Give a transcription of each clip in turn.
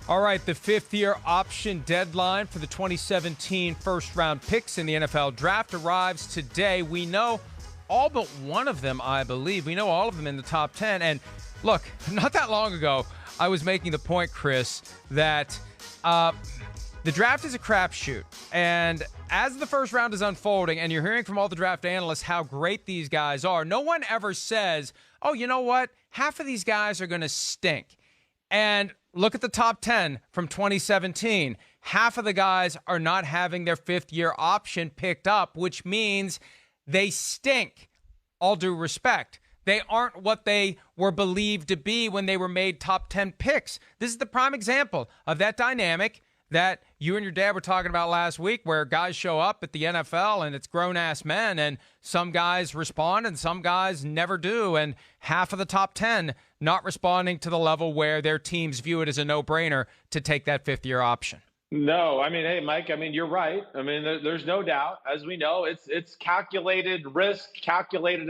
All right, the fifth-year option deadline for the 2017 first-round picks in the NFL Draft arrives today. We know all but one of them, I believe. We know all of them in the top 10. And look, not that long ago, I was making the point, Chris, that the draft is a crapshoot. And as the first round is unfolding, and you're hearing from all the draft analysts how great these guys are, no one ever says, oh, you know what? Half of these guys are going to stink. And look at the top 10 from 2017. Half of the guys are not having their fifth-year option picked up, which means they stink, all due respect. They aren't what they were believed to be when they were made top 10 picks. This is the prime example of that dynamic that you and your dad were talking about last week, where guys show up at the NFL and it's grown-ass men, and some guys respond and some guys never do, and half of the top 10 not responding to the level where their teams view it as a no-brainer to take that fifth-year option. No, I mean, hey, Mike, I mean, you're right. I mean, there's no doubt. As we know, it's calculated risk, calculated,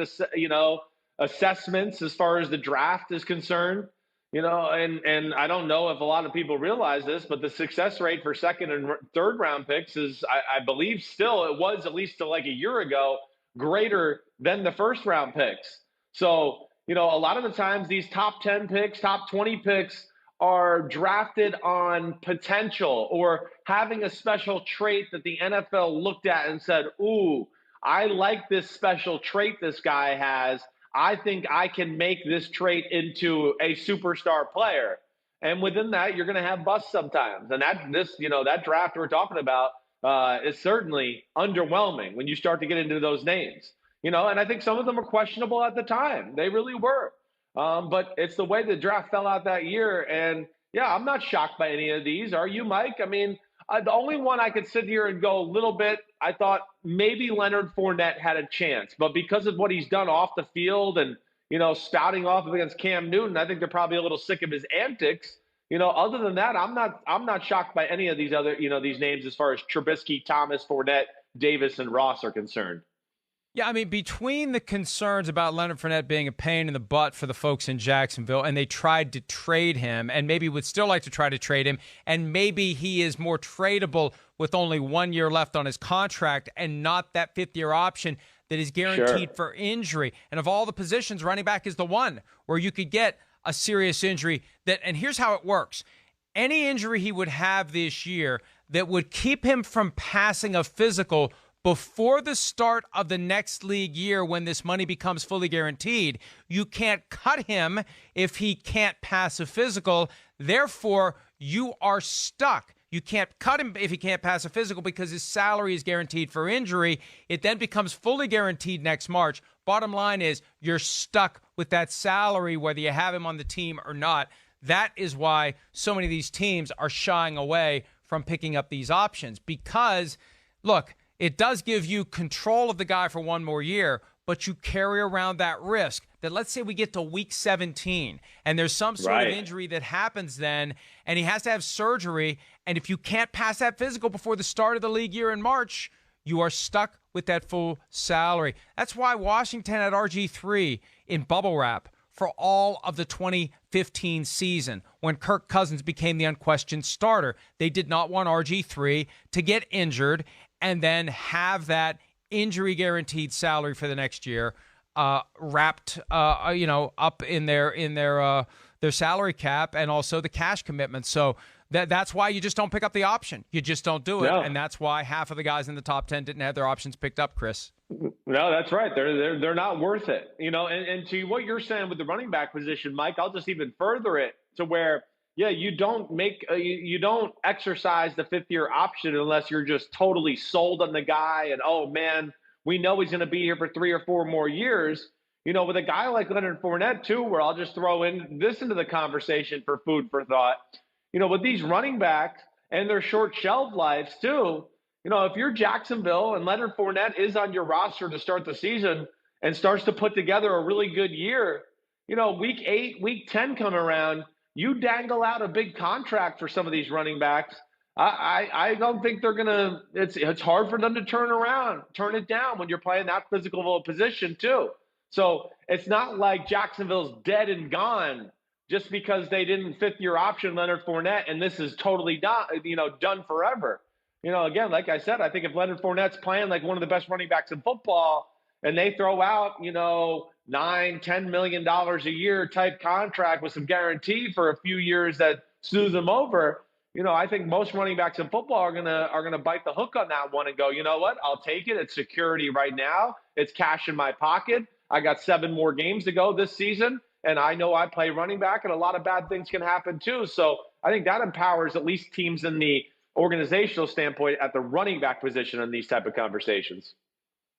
assessments as far as the draft is concerned. And I don't know if a lot of people realize this, but the success rate for second and third round picks is, I believe still, it was at least like a year ago, greater than the first round picks. So, a lot of the times these top 10 picks, top 20 picks are drafted on potential or having a special trait that the NFL looked at and said, ooh, I like this special trait this guy has. I think I can make this trait into a superstar player. And within that, you're going to have busts sometimes. And that draft we're talking about is certainly underwhelming when you start to get into those names. And I think some of them are questionable at the time. They really were. But it's the way the draft fell out that year. And, yeah, I'm not shocked by any of these. Are you, Mike? I mean, the only one I could sit here and go a little bit, I thought maybe Leonard Fournette had a chance. But because of what he's done off the field and, spouting off against Cam Newton, I think they're probably a little sick of his antics. Other than that, I'm not shocked by any of these other, these names as far as Trubisky, Thomas, Fournette, Davis, and Ross are concerned. Yeah, I mean, between the concerns about Leonard Fournette being a pain in the butt for the folks in Jacksonville, and they tried to trade him, and maybe would still like to try to trade him, and maybe he is more tradable with only 1 year left on his contract and not that fifth-year option that is guaranteed for injury. And of all the positions, running back is the one where you could get a serious injury. And here's how it works. Any injury he would have this year that would keep him from passing a physical before the start of the next league year, when this money becomes fully guaranteed, you can't cut him if he can't pass a physical. Therefore, you are stuck. You can't cut him if he can't pass a physical because his salary is guaranteed for injury. It then becomes fully guaranteed next March. Bottom line is you're stuck with that salary whether you have him on the team or not. That is why so many of these teams are shying away from picking up these options because, look, it does give you control of the guy for one more year, but you carry around that risk that let's say we get to week 17 and there's some sort of injury that happens then and he has to have surgery. And if you can't pass that physical before the start of the league year in March, you are stuck with that full salary. That's why Washington had RG3 in bubble wrap for all of the 2015 season when Kirk Cousins became the unquestioned starter. They did not want RG3 to get injured and then have that injury guaranteed salary for the next year wrapped up in their salary cap and also the cash commitment. So that's why you just don't pick up the option. You just don't do it. No. And that's why half of the guys in the top 10 didn't have their options picked up, Chris. No, that's right. They're not worth it. And to what you're saying with the running back position, Mike, I'll just even further it to where, yeah, you don't exercise the fifth-year option unless you're just totally sold on the guy and, oh, man, we know he's going to be here for 3 or 4 more years. With a guy like Leonard Fournette, too, where I'll just throw this into the conversation for food for thought. With these running backs and their short shelf lives, too, if you're Jacksonville and Leonard Fournette is on your roster to start the season and starts to put together a really good year, week 8, week 10 come around, you dangle out a big contract for some of these running backs. I don't think they're going to – it's hard for them to turn it down when you're playing that physical of a position too. So it's not like Jacksonville's dead and gone just because they didn't fifth-year option Leonard Fournette, and this is totally not, done forever. Again, like I said, I think if Leonard Fournette's playing like one of the best running backs in football, and they throw out, $9-10 million a year type contract with some guarantee for a few years that smooths them over, I think most running backs in football are gonna bite the hook on that one and go, you know what? I'll take it. It's security right now. It's cash in my pocket. I got 7 more games to go this season, and I know I play running back, and a lot of bad things can happen too. So I think that empowers at least teams in the organizational standpoint at the running back position in these type of conversations.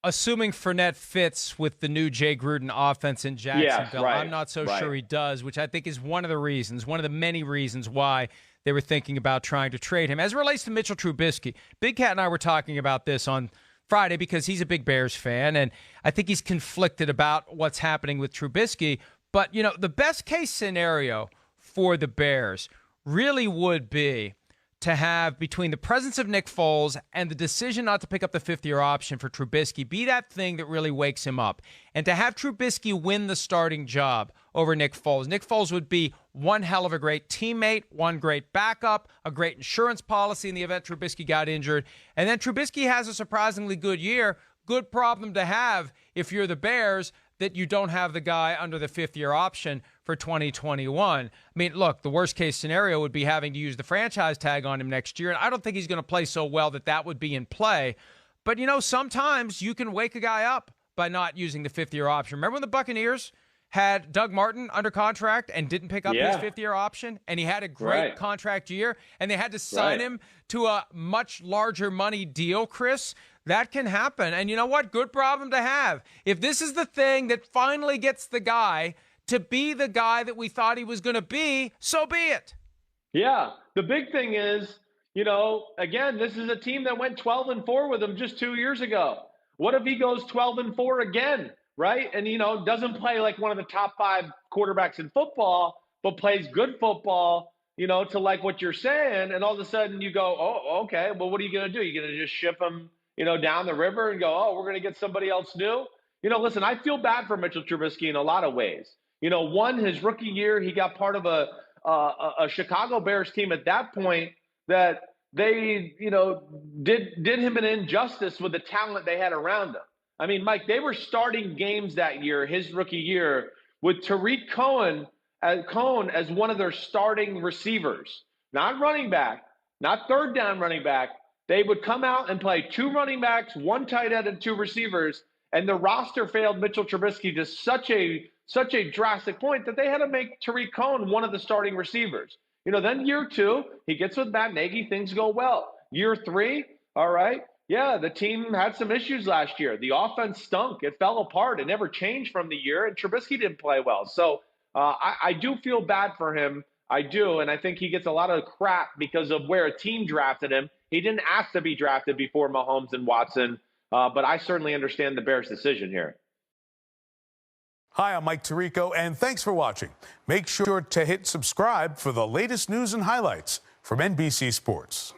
Assuming Fournette fits with the new Jay Gruden offense in Jacksonville, yes, right, I'm not so right. sure he does, which I think is one of the many reasons why they were thinking about trying to trade him. As it relates to Mitchell Trubisky, Big Cat and I were talking about this on Friday because he's a big Bears fan, and I think he's conflicted about what's happening with Trubisky. But, the best case scenario for the Bears really would be to have, between the presence of Nick Foles and the decision not to pick up the fifth-year option for Trubisky, be that thing that really wakes him up. And to have Trubisky win the starting job over Nick Foles. Nick Foles would be one hell of a great teammate, one great backup, a great insurance policy in the event Trubisky got injured. And then Trubisky has a surprisingly good year. Good problem to have if you're the Bears, that you don't have the guy under the fifth-year option for 2021. I mean, look, the worst-case scenario would be having to use the franchise tag on him next year, and I don't think he's going to play so well that would be in play. But, sometimes you can wake a guy up by not using the fifth-year option. Remember when the Buccaneers had Doug Martin under contract and didn't pick up his fifth-year option, and he had a great contract year, and they had to sign him to a much larger money deal, Chris? That can happen. And you know what? Good problem to have. If this is the thing that finally gets the guy to be the guy that we thought he was going to be, so be it. Yeah. The big thing is, again, this is a team that went 12-4 with him just 2 years ago. What if he goes 12-4 again, right? And, doesn't play like one of the top 5 quarterbacks in football, but plays good football, to like what you're saying. And all of a sudden you go, oh, okay, well, what are you going to do? You're going to just ship him down the river and go, oh, we're going to get somebody else new? Listen, I feel bad for Mitchell Trubisky in a lot of ways. One, his rookie year, he got part of a Chicago Bears team at that point that they, did him an injustice with the talent they had around him. I mean, Mike, they were starting games that year, his rookie year, with Tariq Cohen as one of their starting receivers. Not running back, not third down running back. They would come out and play 2 running backs, 1 tight end, and 2 receivers, and the roster failed Mitchell Trubisky to such a drastic point that they had to make Tariq Cohen one of the starting receivers. Then year 2, he gets with Matt Nagy, things go well. Year 3, all right, yeah, the team had some issues last year. The offense stunk. It fell apart. It never changed from the year, and Trubisky didn't play well. So I do feel bad for him. I do, and I think he gets a lot of crap because of where a team drafted him. He didn't ask to be drafted before Mahomes and Watson, but I certainly understand the Bears' decision here. Hi, I'm Mike Tirico, and thanks for watching. Make sure to hit subscribe for the latest news and highlights from NBC Sports.